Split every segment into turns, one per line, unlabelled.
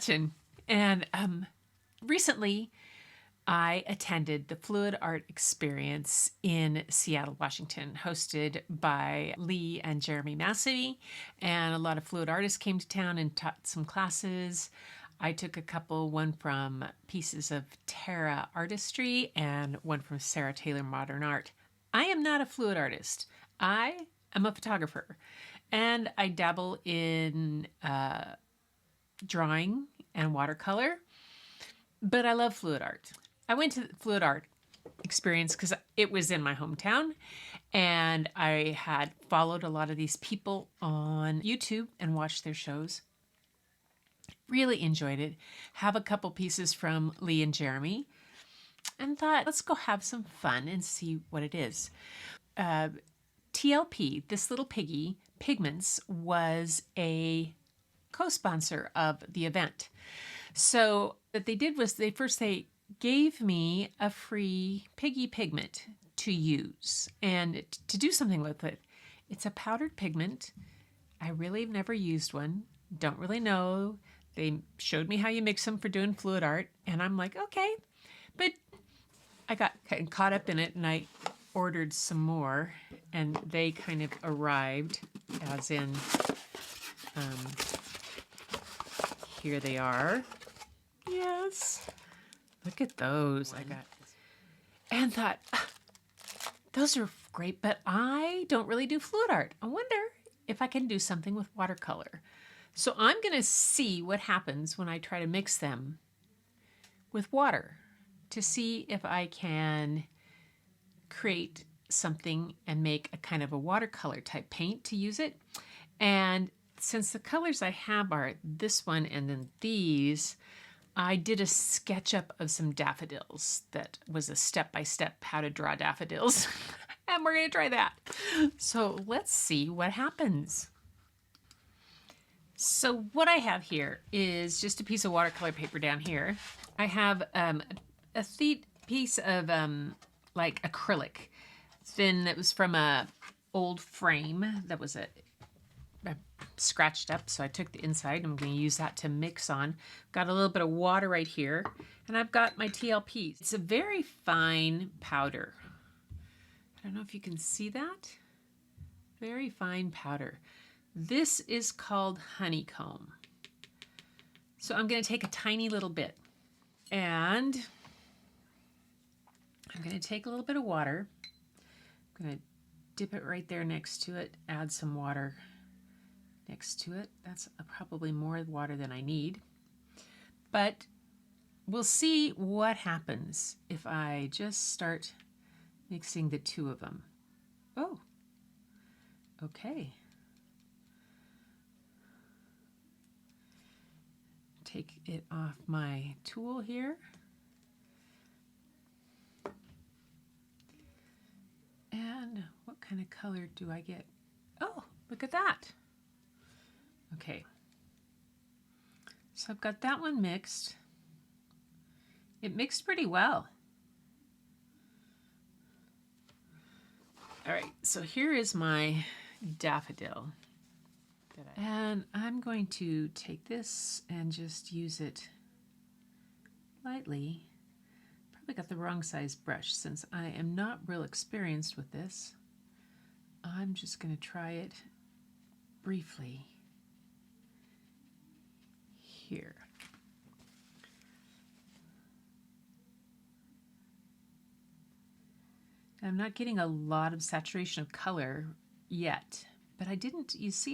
watching. And recently, I attended the Fluid Art Experience in Seattle, Washington, hosted by Lee and Jeremy Massey. And a lot of fluid artists came to town and taught some classes. I took a couple, one from Pieces of Terra Artistry and one from Sarah Taylor Modern Art. I am not a fluid artist. I am a photographer. And I dabble in drawing and watercolor, but I love fluid art. I went to the Fluid Art Experience because it was in my hometown, and I had followed a lot of these people on YouTube and watched their shows. Really enjoyed it. Have a couple pieces from Lee and Jeremy, and thought, let's go have some fun and see what it is. TLP, this little piggy, Pigments, was a co-sponsor of the event. So what they did was they gave me a free piggy pigment to use and to do something with it. It's a powdered pigment. I really have never used one. Don't really know. They showed me how you mix them for doing fluid art, and I'm like, okay. But I got caught up in it, and I ordered some more, and they kind of arrived, as in, here they are. Yes. Look at those. I got and thought, those are great, but I don't really do fluid art. I wonder if I can do something with watercolor. So I'm going to see what happens when I try to mix them with water to see if I can create something and make a kind of a watercolor type paint to use it. And since the colors I have are this one and then these, I did a SketchUp of some daffodils that was a step-by-step how to draw daffodils. And we're going to try that. So let's see what happens. So what I have here is just a piece of watercolor paper down here. I have a piece of like acrylic thin that was from a old frame that was scratched up, so I took the inside. I'm going to use that to mix on. Got a little bit of water right here, and I've got my TLP. It's a very fine powder. I don't know if you can see that. Very fine powder. This is called honeycomb. So I'm going to take a tiny little bit, and I'm going to take a little bit of water. I'm going to dip it right there next to it, add some water next to it. That's probably more water than I need. But we'll see what happens if I just start mixing the two of them. Oh, okay. Take it off my tool here. And what kind of color do I get? Oh, look at that. Okay. So I've got that one mixed. It mixed pretty well. All right, so here is my daffodil. And I'm going to take this and just use it lightly. Probably got the wrong size brush since I am not real experienced with this. I'm just going to try it briefly here. I'm not getting a lot of saturation of color yet, but I didn't use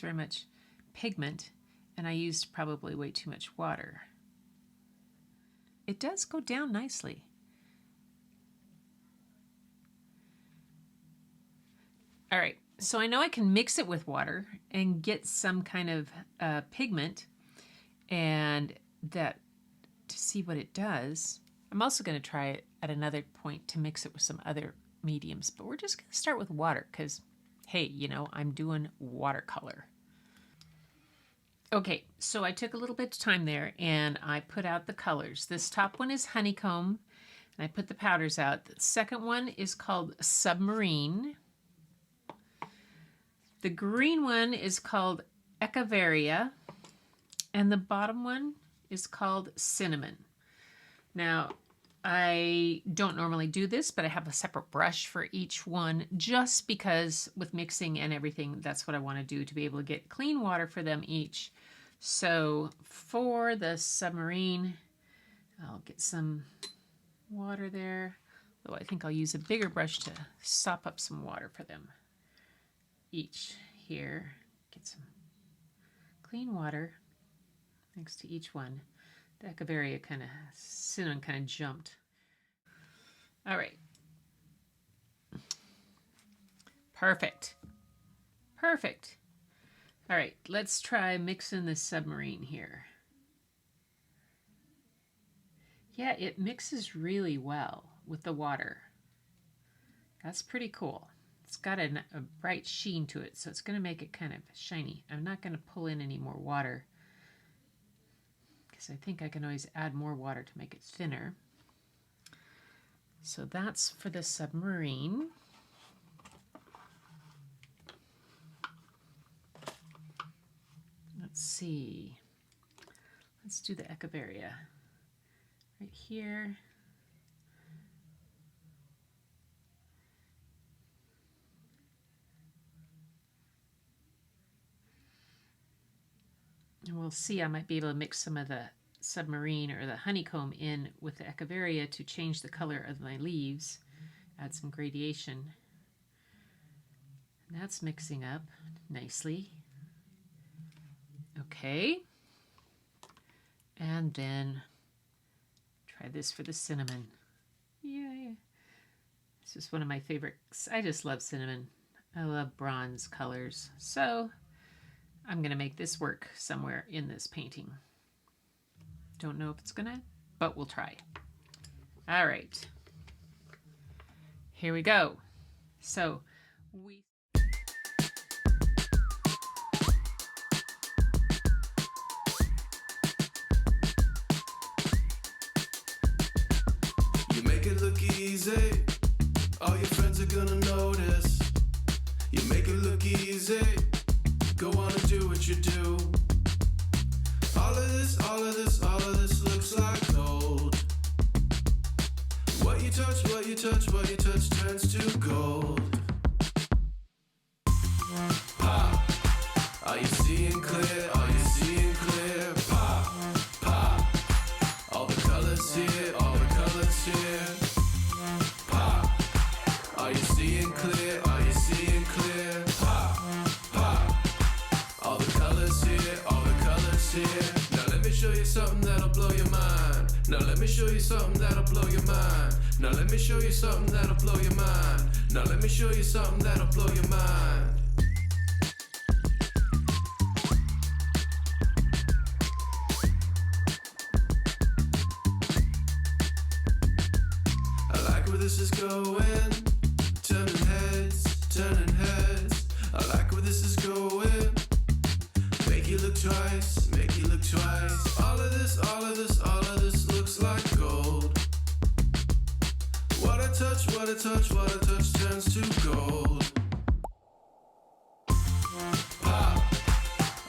very much pigment, and I used probably way too much water. It does go down nicely. All right, so I know I can mix it with water and get some kind of pigment, and that to see what it does. I'm also going to try it at another point to mix it with some other mediums, but we're just going to start with water because, hey, you know, I'm doing watercolor. Okay, so I took a little bit of time there and I put out the colors. This top one is honeycomb, and I put the powders out. The second one is called submarine. The green one is called Echeveria, and the bottom one is called Cinnamon. Now, I don't normally do this, but I have a separate brush for each one just because with mixing and everything, that's what I want to do to be able to get clean water for them each. So for the submarine, I'll get some water there. Though I think I'll use a bigger brush to sop up some water for them each here. Get some clean water next to each one. The Echeveria cinnamon kind of jumped. All right. Perfect. Perfect. All right, let's try mixing the submarine here. Yeah, it mixes really well with the water. That's pretty cool. It's got a bright sheen to it, so it's going to make it kind of shiny. I'm not going to pull in any more water because I think I can always add more water to make it thinner. So that's for the submarine. Let's see. Let's do the Echeveria right here. And we'll see, I might be able to mix some of the submarine or the honeycomb in with the Echeveria to change the color of my leaves, add some gradation. And that's mixing up nicely. Okay. And then try this for the cinnamon. Yay. This is one of my favorites. I just love cinnamon. I love bronze colors. So I'm going to make this work somewhere in this painting. Don't know if it's going to, but we'll try. All right. Here we go. So we...
You make it look easy. All your friends are gonna notice. You make it look easy. Go on and do what you do. All of this looks like gold. What you touch turns to gold. Pop, are you seeing clear? Are you seeing clear? Pop, pop, all the colors here, all the colors here. Pop, are you seeing clear? Are you seeing clear? Pop, pop, all the colors here, all the colors here. Now let me show you something that'll blow your mind. Now let me show you something that'll blow your mind. Now let me show you something that'll blow your mind. Now let me show you something that'll blow your mind. I like where this is going. Turning heads, turning heads. I like where this is going. Make you look twice, make you look twice. All of this looks like gold. What I touch turns to gold. Pop,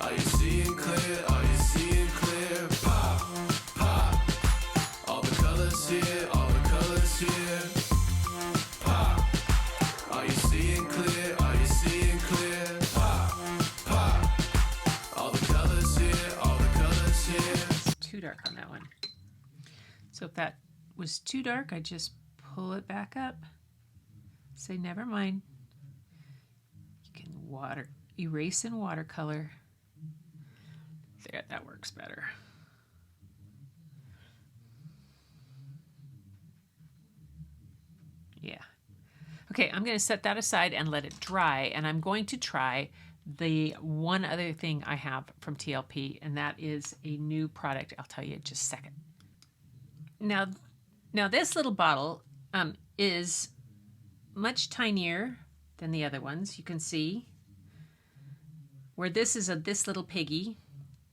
are you seeing clear? Are you seeing clear? Pop, pop, all the colors here, all the colors here. Pop, are you seeing clear? Are you seeing clear? Pop, pop, all the colors here, all the colors here.
It's too dark on that one. So if that was too dark, I just pull it back up. Say never mind. You can erase in watercolor. There, that works better. Yeah. Okay, I'm going to set that aside and let it dry, and I'm going to try the one other thing I have from TLP, and that is a new product. I'll tell you in just a second. Now this little bottle is much tinier than the other ones. You can see where this is this little piggy.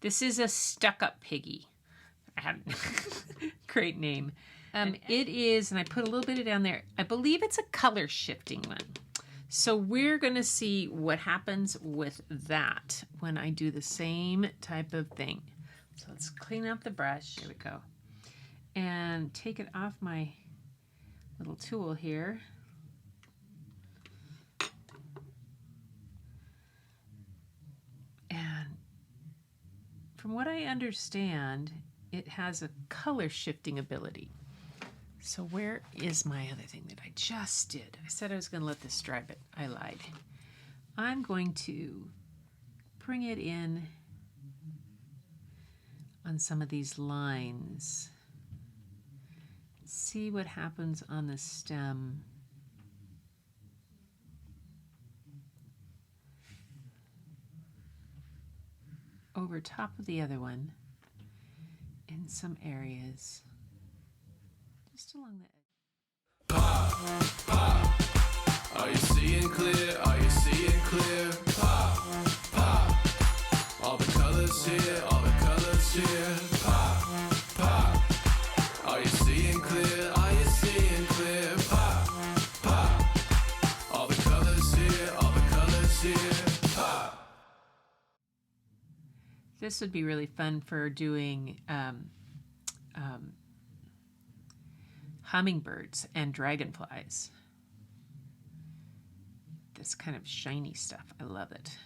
This is a stuck-up piggy. I have great name. It is, and I put a little bit of down there. I believe it's a color shifting one. So we're going to see what happens with that when I do the same type of thing. So let's clean up the brush. There we go. And take it off my little tool here. And from what I understand, it has a color shifting ability. So where is my other thing that I just did? I said I was going to let this dry, but I lied. I'm going to bring it in on some of these lines. See what happens on the stem. Over top of the other one in some areas. Just along the edge.
Pop, pop. Are you seeing clear? Are you seeing clear? Pop, pop. All the colors here, all the colors here. Pop, pop. Are you seeing clear? Are you seeing clear? Pop, pop. All the colors here, all the colors here. Pop.
This would be really fun for doing hummingbirds and dragonflies. This kind of shiny stuff. I love it.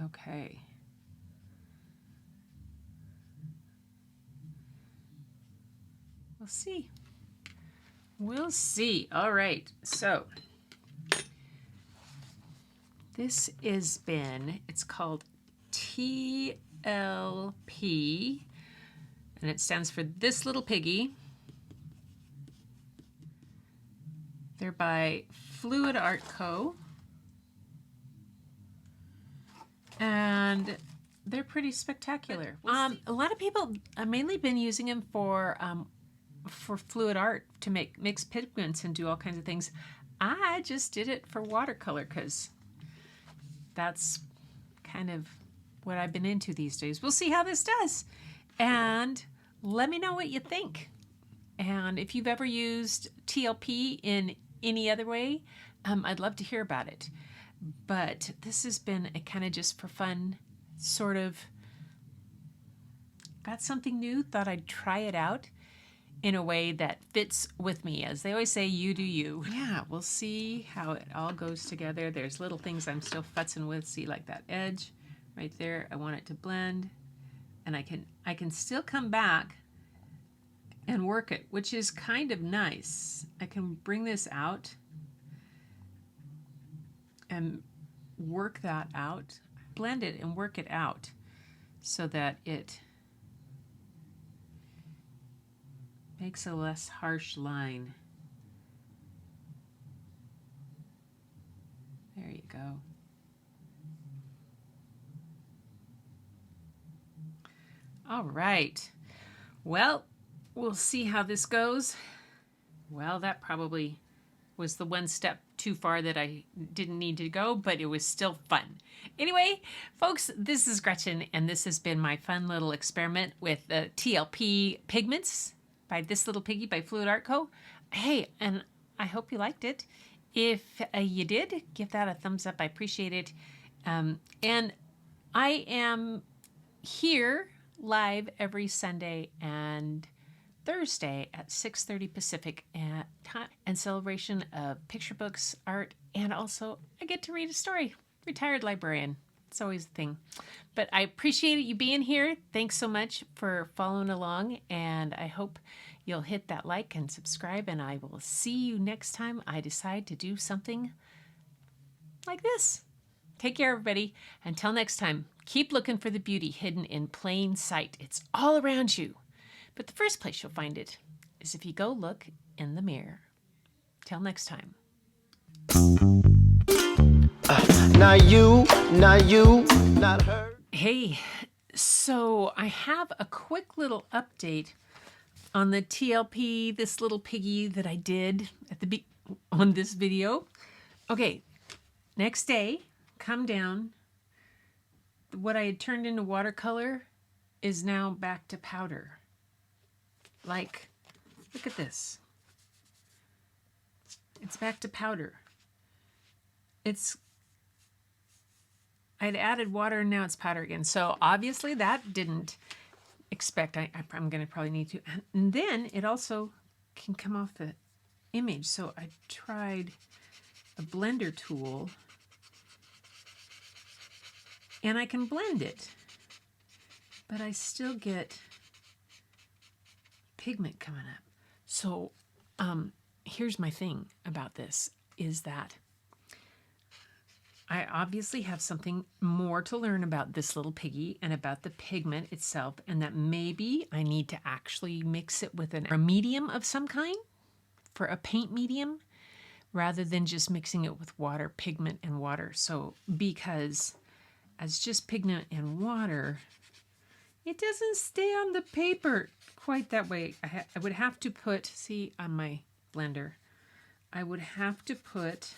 Okay. We'll see. We'll see. All right. So this has been, it's called TLP, and it stands for This Little Piggy. They're by Fluid Art Co. And they're pretty spectacular. A lot of people have mainly been using them for fluid art to mix pigments and do all kinds of things. I just did it for watercolor because that's kind of what I've been into these days. We'll see how this does. And let me know what you think. And if you've ever used TLP in any other way, I'd love to hear about it. But this has been a kind of just for fun, sort of got something new, thought I'd try it out in a way that fits with me. As they always say, you do you. Yeah, we'll see how it all goes together. There's little things I'm still futzing with. See, like that edge right there. I want it to blend. And I can still come back and work it, which is kind of nice. I can bring this out and work that out, blend it and work it out so that it makes a less harsh line. There you go. All right. Well, we'll see how this goes. Well, that probably was the one step too far that I didn't need to go, but it was still fun. Anyway, folks, this is Gretchen, and this has been my fun little experiment with the TLP pigments by This Little Piggy by Fluid Art Co. Hey, and I hope you liked it. If you did, give that a thumbs up. I appreciate it. And I am here live every Sunday and Thursday at 6:30 Pacific at time and celebration of picture books, art, and also I get to read a story. Retired librarian. It's always a thing. But I appreciate you being here. Thanks so much for following along, and I hope you'll hit that like and subscribe, and I will see you next time I decide to do something like this. Take care, everybody. Until next time, keep looking for the beauty hidden in plain sight. It's all around you. But the first place you'll find it is if you go look in the mirror. Till next time. Not her. Hey, so I have a quick little update on the TLP, This Little Piggy that I did at the on this video. Okay, next day, come down. What I had turned into watercolor is now back to powder. Like, look at this. It's back to powder. I'd added water and now it's powder again. So obviously that didn't expect. I'm going to probably need to. And then it also can come off the image. So I tried a blender tool, and I can blend it, but I still get pigment coming up. So here's my thing about this, is that I obviously have something more to learn about this little piggy and about the pigment itself, and that maybe I need to actually mix it with a medium of some kind for a paint medium, rather than just mixing it with water, pigment, and water. So because as just pigment and water, it doesn't stay on the paper quite that way. I would have to put, see on my blender, I would have to put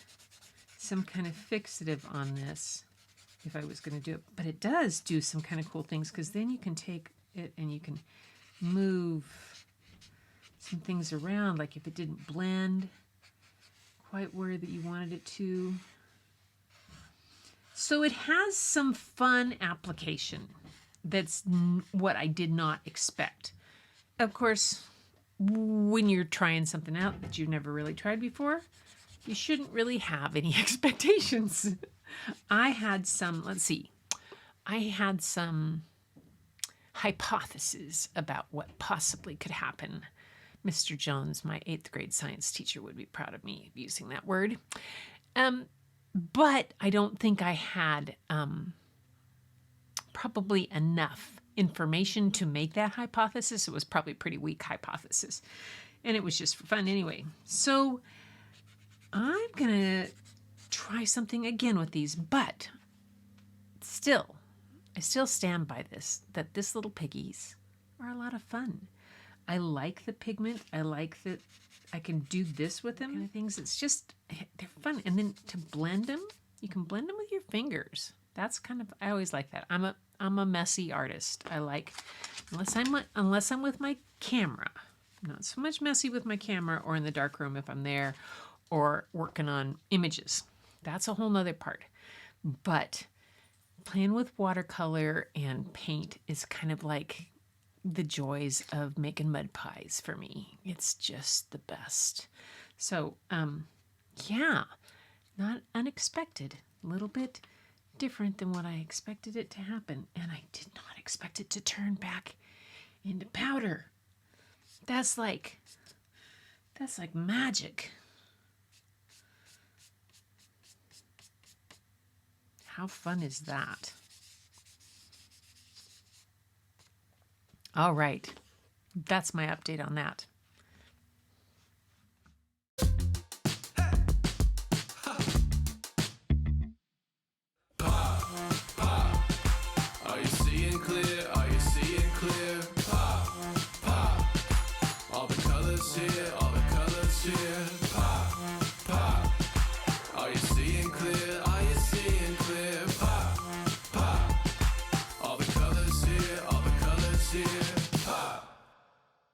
some kind of fixative on this if I was going to do it. But it does do some kind of cool things, because then you can take it and you can move some things around, like if it didn't blend quite where that you wanted it to. So it has some fun application. That's what I did not expect. Of course, when you're trying something out that you've never really tried before, you shouldn't really have any expectations. I had some, I had some hypotheses about what possibly could happen. Mr. Jones, my 8th grade science teacher, would be proud of me using that word. But I don't think I had probably enough information to make that hypothesis. It was probably a pretty weak hypothesis. And it was just for fun anyway. So I'm going to try something again with these, but still, I still stand by this, that this little piggies are a lot of fun. I like the pigment. I like that I can do this with them kind of things. It's just, they're fun. And then to blend them, you can blend them with your fingers. That's kind of, I always like that. I'm a messy artist. I like, unless I'm with my camera, not so much messy with my camera or in the darkroom if I'm there or working on images. That's a whole nother part. But playing with watercolor and paint is kind of like the joys of making mud pies for me. It's just the best. So, yeah, not unexpected. A little bit different than what I expected it to happen. And I did not expect it to turn back into powder. That's like magic. How fun is that? All right. That's my update on that.
Are you seeing clear? Are you seeing clear? Pop, pop. All the colors here, all the colors here.